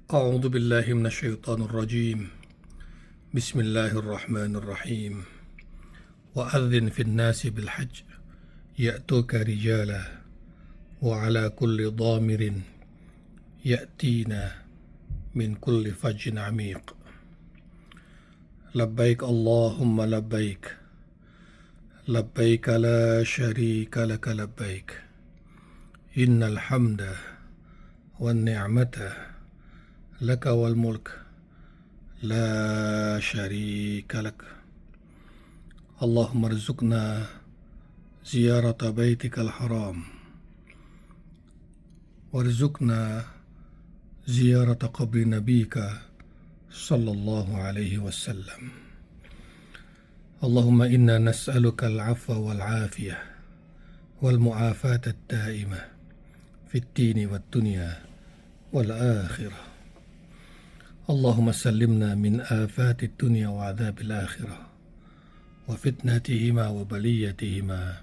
أعوذ بالله من الشيطان الرجيم. بسم الله الرحمن الرحيم. وأذن في الناس بالحج يأتوك رجالا وعلى كل ضامر يأتينا من كل فج عميق. لبيك اللهم لبيك، لبيك لا شريك لك لبيك، إن الحمد والنعمة لك والملك لا شريك لك. اللهم ارزقنا زيارة بيتك الحرام، وارزقنا زيارة قبر نبيك صلى الله عليه وسلم. اللهم إنا نسألك العفو والعافية والمعافاة الدائمة في الدين والدنيا والآخرة. اللهم سلمنا من آفات الدنيا وعذاب الآخرة وفتنتهما وبليتهما،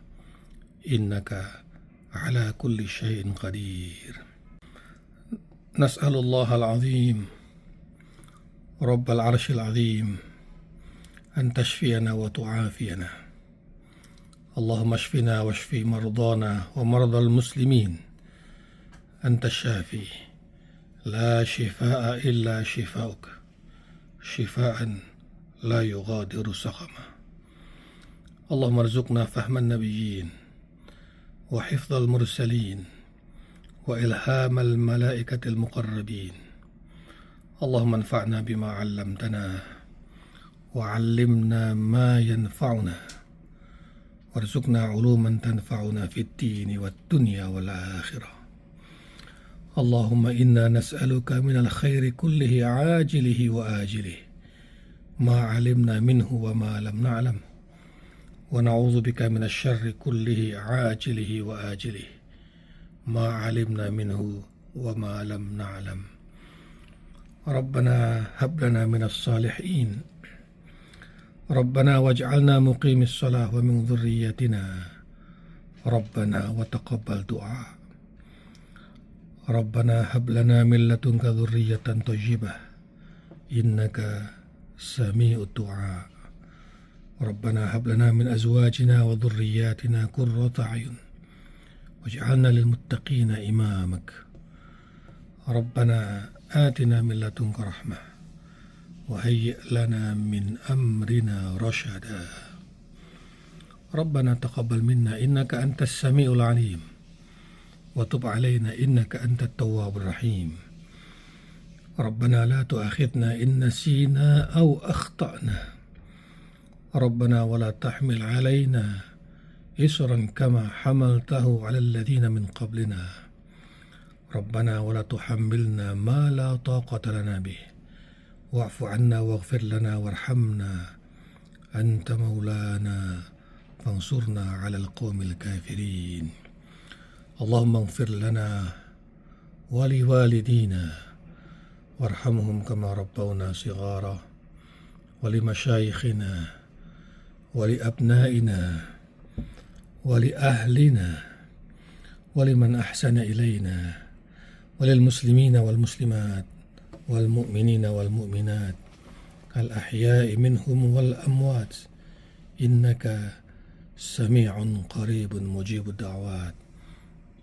إنك على كل شيء قدير. نسأل الله العظيم رب العرش العظيم أن تشفينا وتعافينا. اللهم اشفنا واشفي مرضانا ومرضى المسلمين، أنت الشافي لا شفاء إلا شفاؤك، شفاء لا يغادر سقما. اللهم ارزقنا فهم النبيين وحفظ المرسلين وإلهام الملائكة المقربين. اللهم انفعنا بما علمتنا وعلمنا ما ينفعنا، وارزقنا علوما تنفعنا في الدين والدنيا والآخرة. اللهم إنا نسألك من الخير كله عاجله وآجله ما علمنا منه وما لم نعلم، ونعوذ بك من الشر كله عاجله وآجله ما علمنا منه وما لم نعلم. ربنا هب لنا من الصالحين، ربنا واجعلنا مقيم الصلاة ومن ذريتنا، ربنا وتقبل دعاء. ربنا هب لنا من لدنك ذرية طيبة إنك سميع الدعاء. ربنا هب لنا من أزواجنا وذرياتنا قرة أعين واجعلنا للمتقين إمامك. ربنا آتنا من لدنك رحمة وهيئ لنا من أمرنا رشدا. ربنا تقبل منا إنك أنت السميع العليم، وتب علينا إنك أنت التواب الرحيم. ربنا لا تؤاخذنا إن نسينا أو أخطأنا، ربنا ولا تحمل علينا إصرا كما حملته على الذين من قبلنا، ربنا ولا تحملنا ما لا طاقة لنا به، واعف عنا واغفر لنا وارحمنا، أنت مولانا فانصرنا على القوم الكافرين. اللهم اغفر لنا ولوالدينا وارحمهم كما ربونا صغارا، ولمشايخنا ولأبنائنا ولأهلنا ولمن أحسن إلينا، وللمسلمين والمسلمات والمؤمنين والمؤمنات الأحياء منهم والأموات، إنك سميع قريب مجيب الدعوات.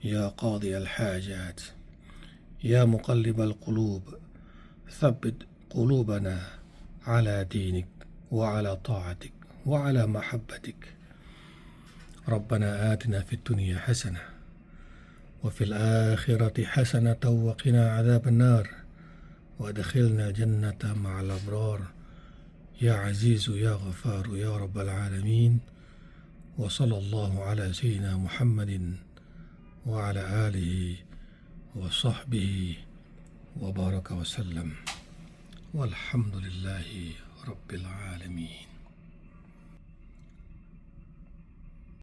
يا قاضي الحاجات، يا مقلب القلوب، ثبت قلوبنا على دينك وعلى طاعتك وعلى محبتك. ربنا آتنا في الدنيا حسنة وفي الآخرة حسنة وقنا عذاب النار، وادخلنا جنة مع الأبرار يا عزيز يا غفار يا رب العالمين. وصلى الله على سيدنا محمد وعلى آله وصحبه وبارك وسلم، والحمد لله رب العالمين.